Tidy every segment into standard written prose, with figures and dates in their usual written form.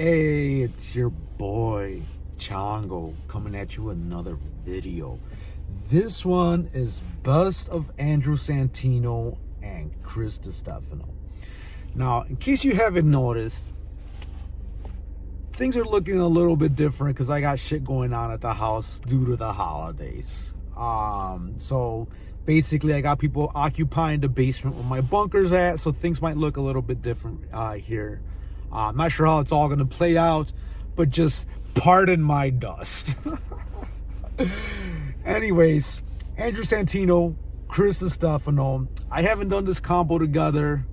Hey, it's your boy Chongo coming at you with another video. This one is Bust of Andrew Santino and Chris Distefano. Now, in case you haven't noticed, things are looking a little bit different because I got shit going on at the house due to the holidays. So basically I got people occupying the basement where my bunker's at, so things might look a little bit different here. I'm not sure how it's all going to play out, but just pardon my dust. Anyways, Andrew Santino, Chris Distefano. I haven't done this combo together.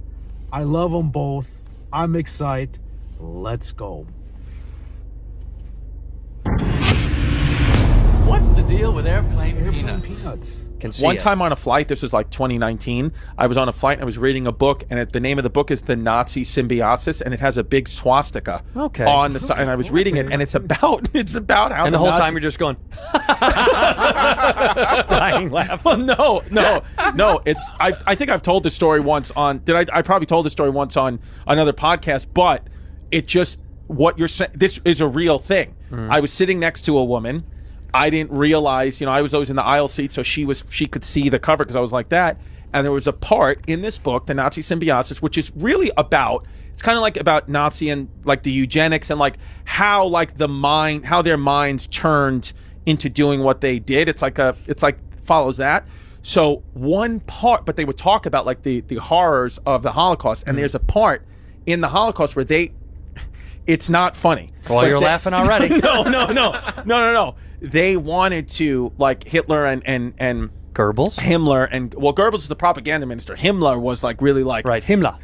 I love them both. I'm excited. Let's go. What's the deal with airplane peanuts? One time on a flight, this was like 2019, I was on a flight and I was reading a book, and the name of the book is The Nazi Symbiosis, and it has a big swastika on the side, and I was reading it, and it's about how and the whole time you're just going dying laugh. Well, no, it's I think I've told this story once on I probably told this story once on another podcast, but it just what you're saying, this is a real thing. I was sitting next to a woman. I didn't realize, I was always in the aisle seat, so she could see the cover because I was like that. And there was a part in this book, The Nazi Symbiosis, which is really it's kind of like about Nazi and like the eugenics and like how like how their minds turned into doing what they did. It's like follows that. So one part, but they would talk about like the horrors of the Holocaust. And there's a part in the Holocaust where it's not funny. Well, you're laughing already. No. They wanted to, like Hitler and Goebbels? Himmler, and Goebbels is the propaganda minister. Himmler was like really like Himmler.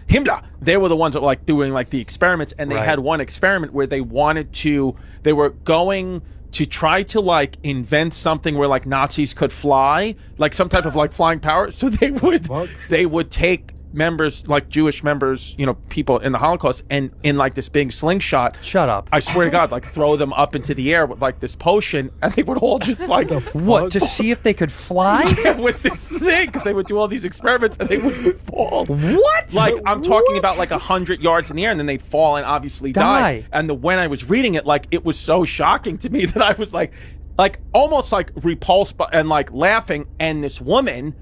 They were the ones that were like doing like the experiments, and they had one experiment where they were going to try to like invent something where like Nazis could fly, like some type of like flying power. So they would take members, like Jewish members, people in the Holocaust, and in like this big slingshot. Shut up. I swear to God, like throw them up into the air with like this potion, and they would all just like what, to see if they could fly? Yeah, with this thing, because they would do all these experiments and they would fall. What? Like I'm talking about like 100 yards in the air, and then they'd fall and obviously die. And when I was reading it, like it was so shocking to me that I was like almost like repulsed and like laughing. And this woman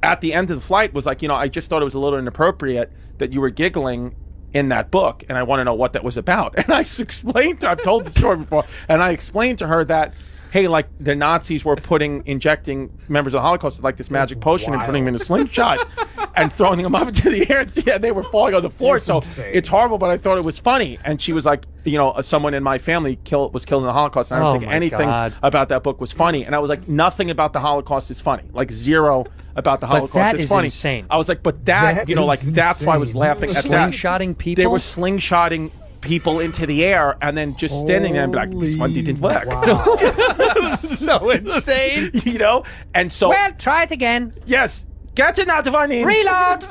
at the end of the flight was like, I just thought it was a little inappropriate that you were giggling in that book, and I want to know what that was about. And I explained I've told the story before, and I explained to her that, hey, like the Nazis were injecting members of the Holocaust with like this magic potion and putting them in a slingshot and throwing them up into the air. Yeah, they were falling on the floor. That's insane. It's horrible, but I thought it was funny. And she was like, someone in my family was killed in the Holocaust, and I don't think anything about that book was funny. And I was like, nothing about the Holocaust is funny. Like zero about the Holocaust is funny. Insane. I was like, but that's why I was laughing at that. Slingshotting people? They were slingshotting people into the air and then just standing there and be like, this one didn't work. Wow. So insane. And so... Well, try it again. Yes. Get it out of our name. Reload.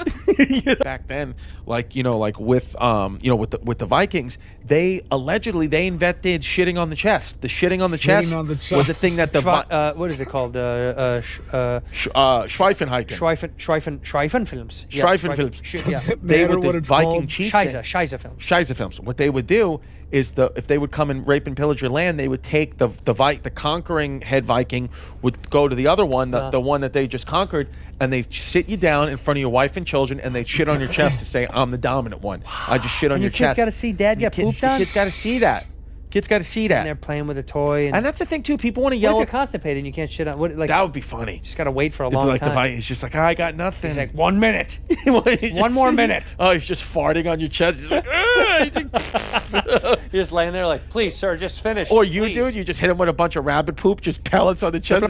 Back then, with the Vikings, they invented shitting on the chest. The shitting on the chest was a thing that what is it called? Schweifenhiken. Schweifen films. Schweifenfilms. They were the Viking chiefs. Scheisse films. What they would do is if they would come and rape and pillage your land, they would take the conquering head Viking would go to the other one, the one that they just conquered, and they sit you down in front of your wife and children, and they shit on your chest to say, I'm the dominant one. I just shit on your chest. Kids got to see dad get pooped on? Kids got to see that. Kids got to see that. Sitting there playing with a toy. And that's the thing, too. People want to yell. What if you're constipated and you can't shit on? That would be funny. Just got to wait for a long time. He's just like, I got nothing. He's like, 1 minute. One more minute. Oh, he's just farting on your chest. He's like, you're just laying there like, please, sir, just finish. Or you, dude, you just hit him with a bunch of rabbit poop, just pellets on the chest.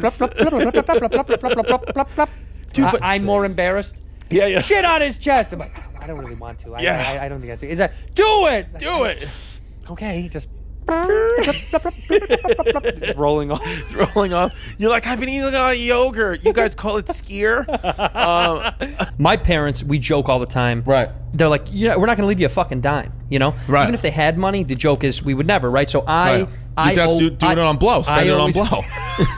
Dude, but I'm more embarrassed. Yeah. Shit on his chest. I'm like, I don't really want to. I don't think that's it. Is that, do it! Do it! Okay, just... It's rolling off. It's rolling off. You're like, I've been eating yogurt. You guys call it skier? My parents, we joke all the time. Right. They're like, we're not going to leave you a fucking dime, Right. Even if they had money, the joke is we would never, right? So Your dad's doing it on blow. Spend it on blow.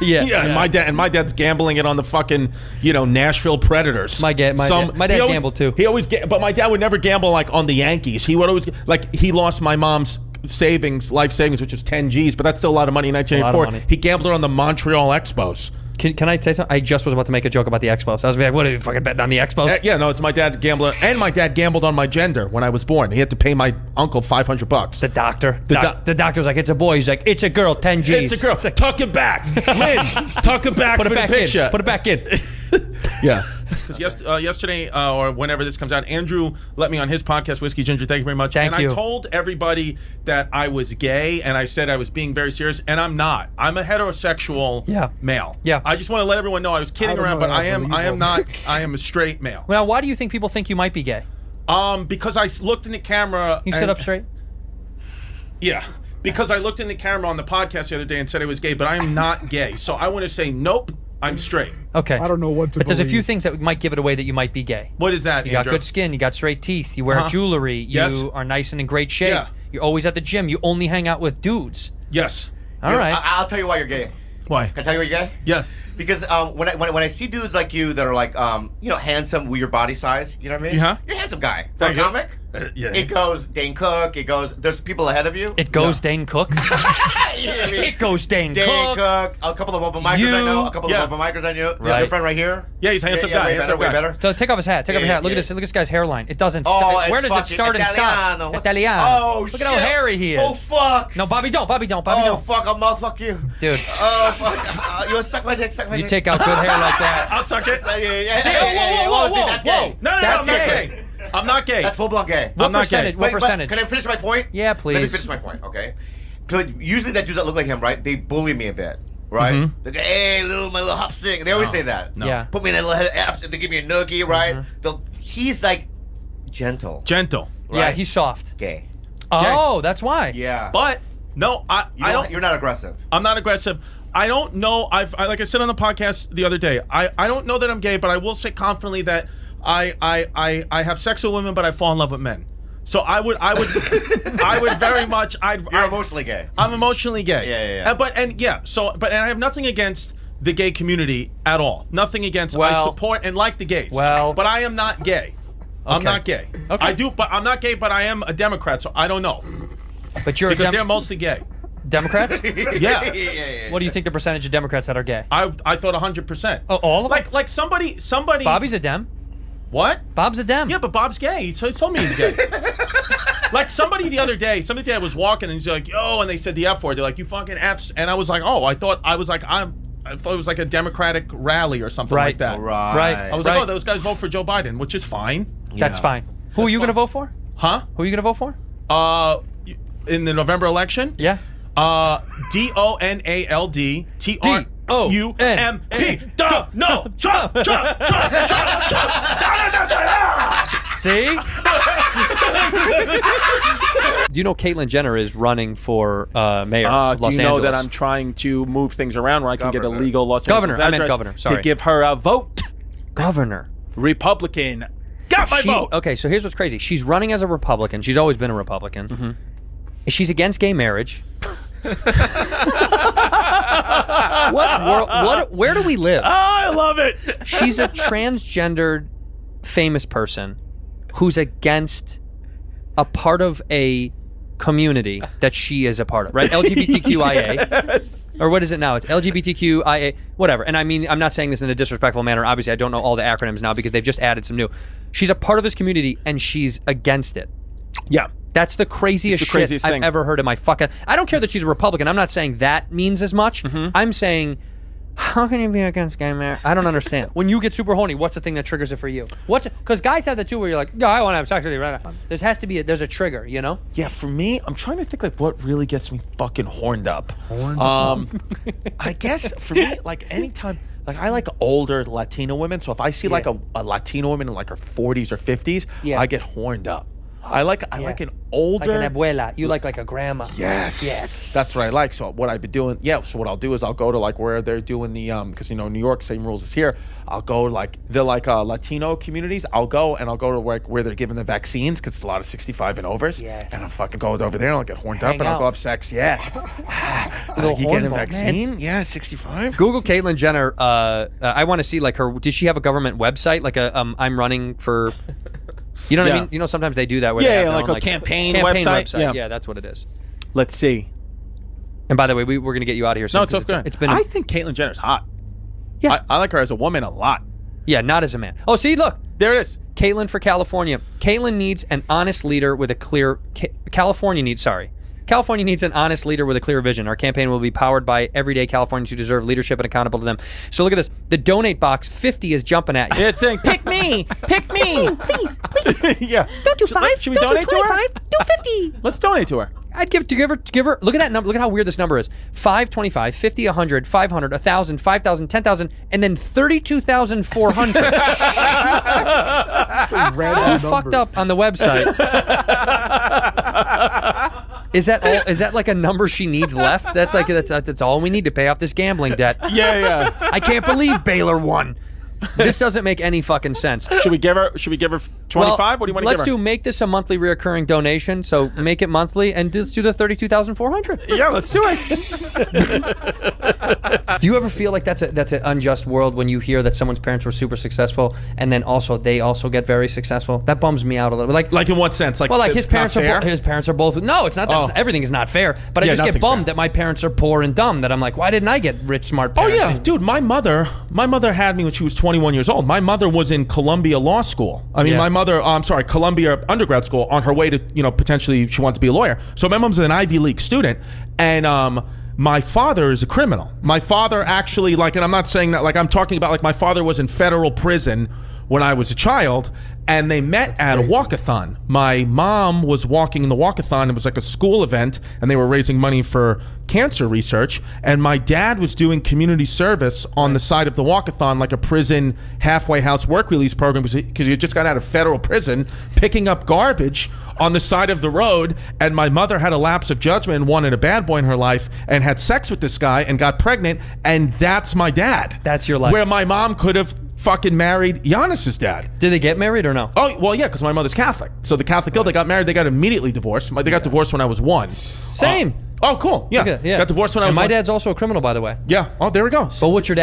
Yeah. And my dad's gambling it on the fucking, Nashville Predators. My dad gambled too. But my dad would never gamble like on the Yankees. He would always he lost my mom's savings, life savings, which was 10 G's, but that's still a lot of money in A 1984. lot of money. He gambled on the Montreal Expos. Can I say something? I just was about to make a joke about the Expos. I was like, what are you fucking betting on the Expos? Yeah, no, it's my dad gambling, and my dad gambled on my gender when I was born. He had to pay my uncle $500. The doctor. The doctor's like, it's a boy. He's like, it's a girl, 10 G's. It's a girl. Like, tuck it back. Lynn, tuck it back put for it back the picture. in. Put it back in. Yeah. Because yesterday, or whenever this comes out, Andrew let me on his podcast, Whiskey Ginger. Thank you very much. Thank you. And I told everybody that I was gay, and I said I was being very serious, and I'm not. I'm a heterosexual male. Yeah. I just want to let everyone know I was kidding around, but I am not. I am a straight male. Well, why do you think people think you might be gay? Because I looked in the camera. You sit up straight? Yeah. Because I looked in the camera on the podcast the other day and said I was gay, but I am not gay. So I want to say, nope, I'm straight. Okay. I don't know what to But there's a believe. few things that might give it away that you might be gay. What is that, You got Andrew? good skin. You got straight teeth. You wear jewelry. You are nice and in great shape. Yeah. You're always at the gym. You only hang out with dudes. Yes. All right. I'll tell you why you're gay. Why? Can I tell you why you're gay? Yes. Because when I see dudes like you that are like handsome with your body size, you know what I mean? Yeah. You're a handsome guy. For Thank a you. comic. Yeah. It goes Dane Cook. It goes. There's people ahead of you. It goes Dane Cook. You know what I mean? It goes Dane Dane Cook. Cook. A couple of open micers I know. A couple of open micers I knew. Right. Your friend right here. Yeah, he's a handsome guy. Way Handsome better. guy. Way better. So take off his hat. Take off his hat. Look at this. Look at this guy's hairline. It doesn't stop. Where does it start and stop? Italiano. Italiano. Oh, Look shit. at how hairy he is. Oh, fuck. No, Bobby, don't. Bobby, don't. Bobby, Oh, don't. fuck. I'll mouthfuck you. Dude, Oh, fuck. You want to suck my dick? Suck my you dick. take out good hair like that. I'll suck it. Yeah. See, whoa. That's gay. No, I'm That's not gay. gay. I'm not gay. That's full-blown gay. What I'm not percentage? gay. What Wait, but percentage? Can I finish my point? Yeah, please. Let me finish my point, okay? Usually that dudes that look like him, right? They bully me a bit, right? They go, hey, my little hop sing. They always say that. No. Yeah. Put me in a little head, they give me a noogie, right? He's like gentle. Gentle. Yeah, Right. he's soft. Gay. Oh, that's why. Yeah. But no, I don't. You're not aggressive. I'm not aggressive. I don't know. I like I said on the podcast the other day. I don't know that I'm gay, but I will say confidently that I have sex with women, but I fall in love with men. So I would very much. You're emotionally gay. I'm emotionally gay. Yeah. And I have nothing against the gay community at all. Nothing against. I Well- support and like the gays. Well- but I am not gay. I'm Okay. not gay. Okay. I do, but I'm not gay. But I am a Democrat, so I don't know But you're because a they're mostly gay. Democrats? Yeah. What do you think the percentage of Democrats that are gay? I thought 100%. Oh, all of them? Like somebody. Bobby's a Dem. What? Bob's a Dem. Yeah, but Bob's gay. He told me he's gay. Like somebody the other day was walking and he's like, yo, and they said the F word. They're like, you fucking Fs. And I was like, oh, I thought it was like a Democratic rally or something like that. Right. I was like, oh, those guys vote for Joe Biden, which is fine. That's fine. Who are you going to vote for? Huh? Who are you going to vote for? In the November election? Yeah. DONALD TRUMP. Donald Trump. See? Do you know Caitlyn Jenner is running for mayor of Los Do you know Angeles? that I'm trying to move things around where I can get a legal Los Governor. Angeles I meant address governor. Sorry. to give her a vote? Governor. Republican. Got my vote. Okay, so here's what's crazy. She's running as a Republican. She's always been a Republican. Mm-hmm. She's against gay marriage. Where do we live? Oh, I love it. She's a transgendered famous person who's against a part of a community that she is a part of, right? LGBTQIA. Yes. Or what is it now? It's LGBTQIA, whatever. And I mean, I'm not saying this in a disrespectful manner. Obviously, I don't know all the acronyms now because they've just added some new. She's a part of this community and she's against it. Yeah. That's the craziest shit I've ever heard in my fucking... I don't care that she's a Republican. I'm not saying that means as much. I'm saying, how can you be against gay marriage? I don't understand. When you get super horny, what's the thing that triggers it for you? Because guys have that too where you're like, yeah, I want to have sex with you right now. There has to be there's a trigger, you know? Yeah, for me, I'm trying to think like what really gets me fucking horned up. I guess for me, like anytime... Like I like older Latino women, so if I see like a Latino woman in like her 40s or 50s, I get horned up. I like an older, like an abuela. You like a grandma. Yes, that's what I like. So what I've been doing, so what I'll do is I'll go to like where they're doing the because New York, same rules as here. I'll go like they're like Latino communities. I'll go to where they're giving the vaccines because it's a lot of 65 and overs. Yes. And I'll fucking go over there and I'll get horned up Hang and I'll out. go have sex. Yeah. You get a vaccine? Man. Yeah, 65. Google Caitlyn Jenner. I want to see like her. Did she have a government website like a I'm running for? You know what I mean? You know, sometimes they do that. Where they have their like own, a campaign website. Yeah, that's what it is. Let's see. And by the way, we're going to get you out of here soon. No, it's okay. It's been. I think Caitlyn Jenner's hot. Yeah. I like her as a woman a lot. Yeah, not as a man. Oh, see, look. There it is. Caitlyn for California. Caitlyn needs an honest leader with a clear... California needs an honest leader with a clear vision. Our campaign will be powered by everyday Californians who deserve leadership and accountable to them. So look at this. The donate box 50 is jumping at you. It's saying, pick me. Pick me. Please. Yeah. Don't do 5. Should we Don't donate do to her? 25. Do 50. Let's donate to her. I'd give her. Look at that number. Look at how weird this number is. 5, 25, 50, 100, 500, 1,000, 5,000, 10,000, and then 32,400. Who fucked up on the website? Is that like a number she needs left? That's all we need to pay off this gambling debt. Yeah. I can't believe Baylor won. This doesn't make any fucking sense. Should we give her 25? Well, What do you want to give her? Make this a monthly reoccurring donation. So make it monthly and let's do the 32,400. Yeah, let's do it. Do you ever feel like that's an unjust world when you hear that someone's parents were super successful and then they also get very successful? That bums me out a little bit. Like in what sense? Like his parents are both. No, it's not. Everything is not fair. But I just get bummed that my parents are poor and dumb. That I'm like, why didn't I get rich, smart parents? Oh yeah, dude. My mother had me when she was 21 years old. My mother was in Columbia Law School. I mean, my mother. Columbia undergrad school on her way to potentially she wanted to be a lawyer. So my mom's an Ivy League student, and my father is a criminal. My father actually and I'm not saying that I'm talking about my father was in federal prison when I was a child, and they met at a walkathon. My mom was walking in the walkathon. It was like a school event, and they were raising money for cancer research. And my dad was doing community service on the side of the walkathon, like a prison halfway house work release program, because he had just got out of federal prison, picking up garbage on the side of the road. And my mother had a lapse of judgment and wanted a bad boy in her life and had sex with this guy and got pregnant. And that's my dad. That's your life. Where my mom could have fucking married Giannis's dad. Did they get married or no? Oh, well, yeah, because my mother's Catholic. So the Catholic guild, they got married, they got immediately divorced. They got divorced when I was 1. Same. Oh, cool. Yeah. Okay, yeah. Got divorced when I was my 1. dad's also a criminal, by the way. Yeah. Oh, there we go. But what would your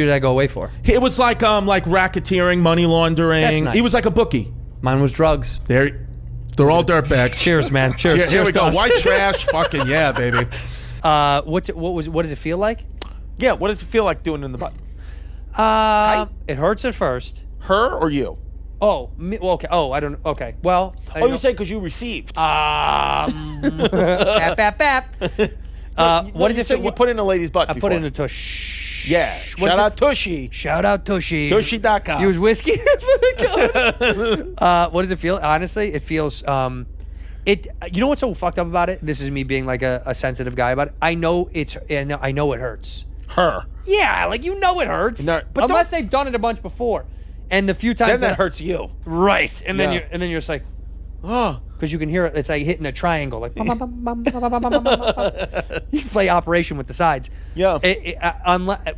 dad go away for? It was like racketeering, money laundering. That's nice. He was like a bookie. Mine was drugs. They're all dirtbags. Cheers, man. Cheers. Here we to go. us. White trash. Fucking yeah, baby. What does it feel like? Yeah, what does it feel like doing it in the butt? It hurts at first. Her or you? Oh, me, well, okay. Oh, I don't. Okay. Well. You say because you received. Bap. What does it feel? You put in a lady's butt. I before. put in a tush. Yeah. Shout out Tushy. Shout out Tushy. Tushy.com. Use whiskey for the code. What does it feel? Honestly, it feels. You know what's so fucked up about it? This is me being like a sensitive guy about it. I know it hurts. Her. Yeah, it hurts. No, but unless they've done it a bunch before, and the few times then that hurts you. Right, and then Yeah. you're just like, oh, because you can hear it. It's like hitting a triangle, like you play Operation with the sides. Yeah.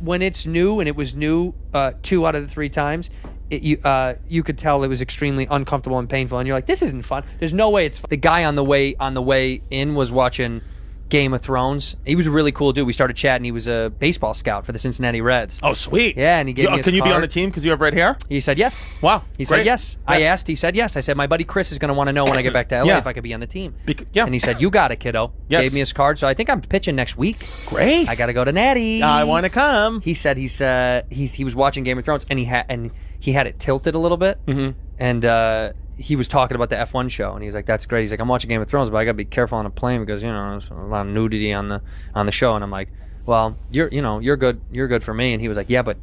When it's new, and it was new 2 out of the 3 times, you could tell it was extremely uncomfortable and painful, and you're like, this isn't fun. There's no way it's fun. The guy on the way in was watching Game of Thrones. He was a really cool dude. We started chatting. He was a baseball scout for the Cincinnati Reds. Oh, sweet. Yeah, and he gave me his Can you be card. on the team because you have red hair? He said yes. Wow. He Great. said yes. I asked. He said yes. I said, my buddy Chris is going to want to know when I get back to LA Yeah. if I could be on the team. Yeah. And he said, you got it, kiddo. Yes. Gave me his card. So I think I'm pitching next week. Great. I got to go to Natty. I want to come. He said he was watching Game of Thrones, and he had it tilted a little bit. Mm-hmm. And he was talking about the F1 show, and he was like, that's great. He's like, I'm watching Game of Thrones, but I got to be careful on a plane because, there's a lot of nudity on the show. And I'm like, well, you're good for me. And he was like, yeah, but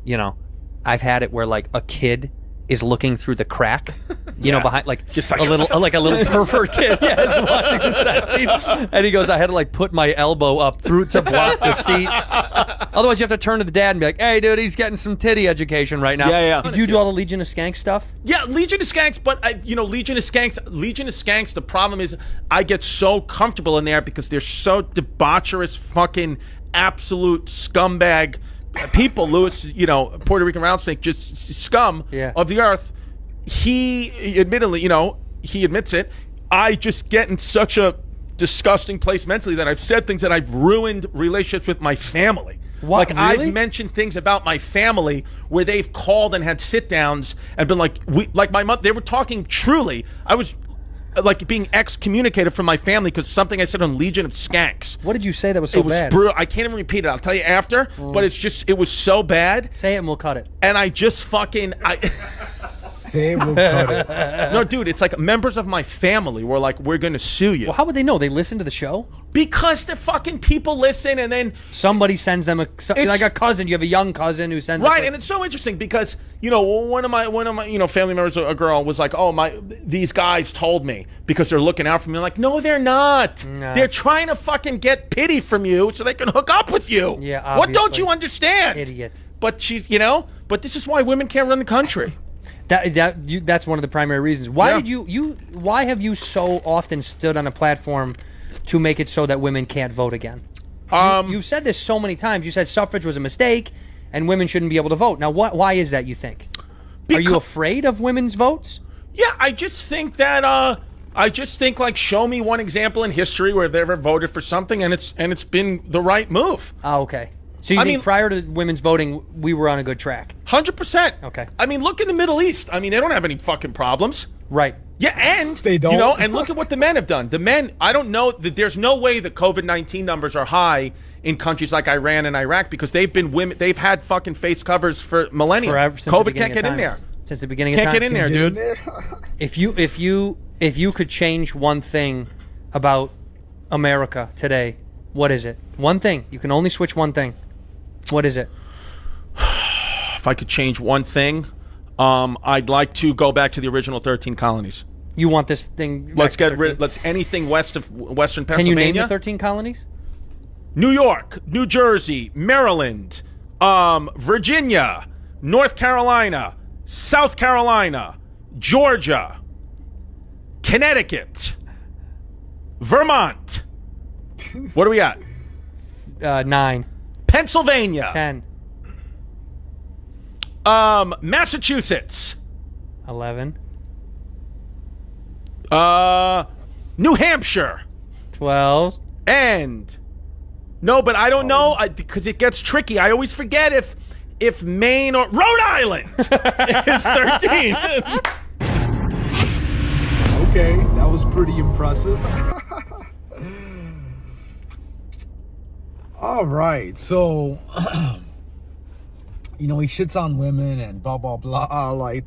I've had it where a kid is looking through the crack, behind just a little pervert kid, is watching the set scene. And he goes, I had to put my elbow up through to block the seat. Otherwise, you have to turn to the dad and be like, hey, dude, he's getting some titty education right now. Yeah. Did you do all the Legion of Skanks stuff? Yeah, Legion of Skanks, but Legion of Skanks, the problem is I get so comfortable in there because they're so debaucherous, fucking absolute scumbag people. Lewis, Puerto Rican round snake, just scum of the earth. He admittedly, he admits it. I just get in such a disgusting place mentally that I've said things that I've ruined relationships with my family. What, really? I've mentioned things about my family where they've called and had sit downs and been like, my mother, they were talking truly. I was like being excommunicated from my family because something I said on Legion of Skanks. What did you say that was so It was bad? brutal. I can't even repeat it. I'll tell you after. But it was so bad. Say it and we'll cut it. And I just fucking They will cut it. no, dude. It's like members of my family were like, "We're gonna sue you." Well, how would they know? They listen to the show? Because the fucking people listen, and then Somebody sends them like a cousin. You have a young cousin who sends right, and it's so interesting because one of my family members, a girl, was like, "Oh these guys told me because they're looking out for me." I'm like, no, they're not. No. They're trying to fucking get pity from you so they can hook up with you. Yeah, what don't obviously. you understand, Idiot. But but this is why women can't run the country. That's one of the primary reasons. Why Yeah. did why have you so often stood on a platform to make it so that women can't vote again? You've said this so many times. You said suffrage was a mistake and women shouldn't be able to vote. Now, why is that, you think? Are you afraid of women's votes? Yeah, I just think that like show me one example in history where they ever voted for something and it's been the right move. Oh, okay. So you think prior to women's voting, we were on a good track? 100%. Okay. I mean, look in the Middle East. I mean, they don't have any fucking problems. Right. Yeah, and They don't. and look at what the men have done. The men, I don't know that there's no way the COVID-19 numbers are high in countries like Iran and Iraq because they've had fucking face covers for millennia. Forever, since the COVID beginning can't of get in time. there. Since the beginning Can't of time. get in there, dude. If you could change one thing about America today, what is it? One thing. You can only switch one thing. What is it? If I could change one thing, I'd like to go back to the original 13 colonies. You want this thing? Let's get rid. Let's anything west of Western Can you Pennsylvania. name the 13 colonies? New York, New Jersey, Maryland, Virginia, North Carolina, South Carolina, Georgia, Connecticut, Vermont. What do we got? 9. Pennsylvania, 10. Massachusetts, 11. New Hampshire, 12. and no, but I don't know because it gets tricky. I always forget if Maine or Rhode Island is 13. Okay, that was pretty impressive. All right, so he shits on women and blah blah blah. Like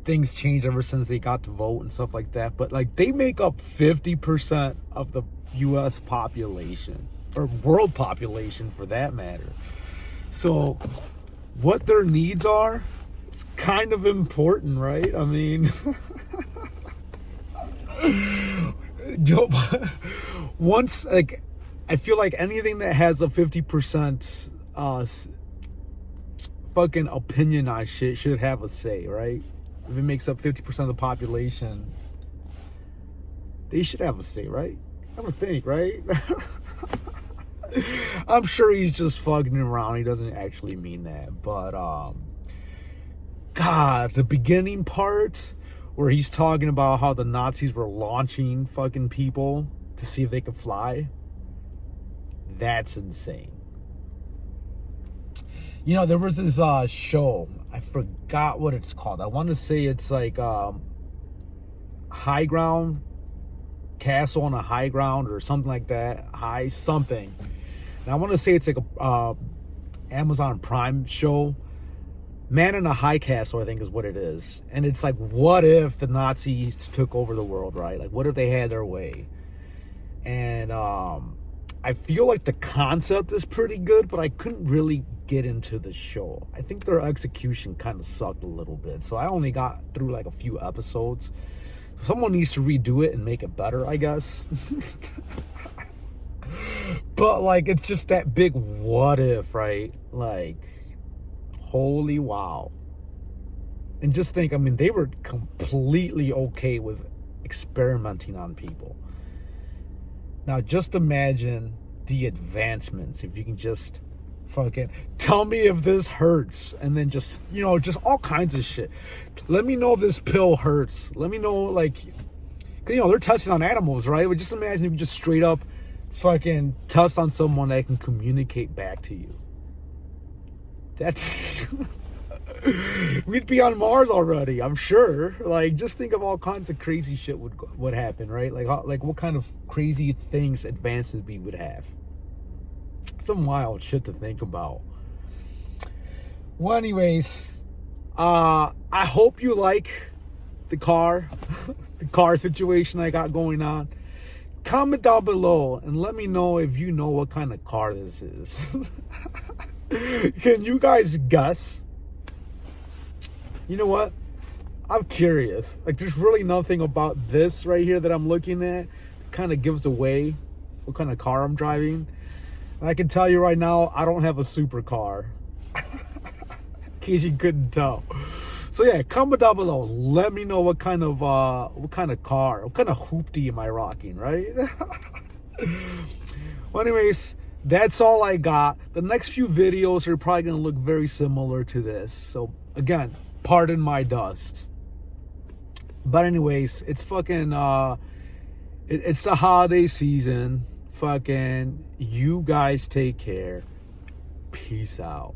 things changed ever since they got to vote and stuff like that. But like they make up 50% of the U.S. population or world population for that matter. So what their needs are, it's kind of important, right? I mean. Once I feel like anything that has a 50% fucking opinion on shit should have a say, right? If it makes up 50% of the population, they should have a say, right? I would think, right? I'm sure he's just fucking around. He doesn't actually mean that. But, God, the beginning part where he's talking about how the Nazis were launching fucking people to see if they could fly. That's insane. There was this show. I forgot what it's called. I want to say it's like High Ground, Castle on a High Ground or something like that. High something. And I want to say it's like a Amazon Prime show. Man in a High Castle, I think is what it is. And it's like, what if the Nazis took over the world, right? Like, what if they had their way? And I feel like the concept is pretty good, but I couldn't really get into the show. I think their execution kind of sucked a little bit. So I only got through like a few episodes. Someone needs to redo it and make it better, I guess. But like, it's just that big what if, right? Like, holy wow. And just think, they were completely okay with experimenting on people. Now, just imagine the advancements if you can just fucking tell me if this hurts, and then just all kinds of shit. Let me know if this pill hurts. Let me know, like, 'cause, they're testing on animals, right? But just imagine if you just straight up fucking test on someone that can communicate back to you. That's We'd be on Mars already, I'm sure. Like, just think of all kinds of crazy shit would happen, right? Like what kind of crazy things, advances we would have. Some wild shit to think about. Well, anyways, I hope you like the car, the car situation I got going on. Comment down below and let me know if you know what kind of car this is. Can you guys guess? You know what? I'm curious. Like, there's really nothing about this right here that I'm looking at kind of gives away what kind of car I'm driving. And I can tell you right now, I don't have a supercar. In case you couldn't tell. So yeah, comment down below. Let me know what kind of car, what kind of hoopty am I rocking, right? Well, anyways, that's all I got. The next few videos are probably gonna look very similar to this. So again, pardon my dust. But anyways, it's fucking it's the holiday season. Fucking you guys take care. Peace out.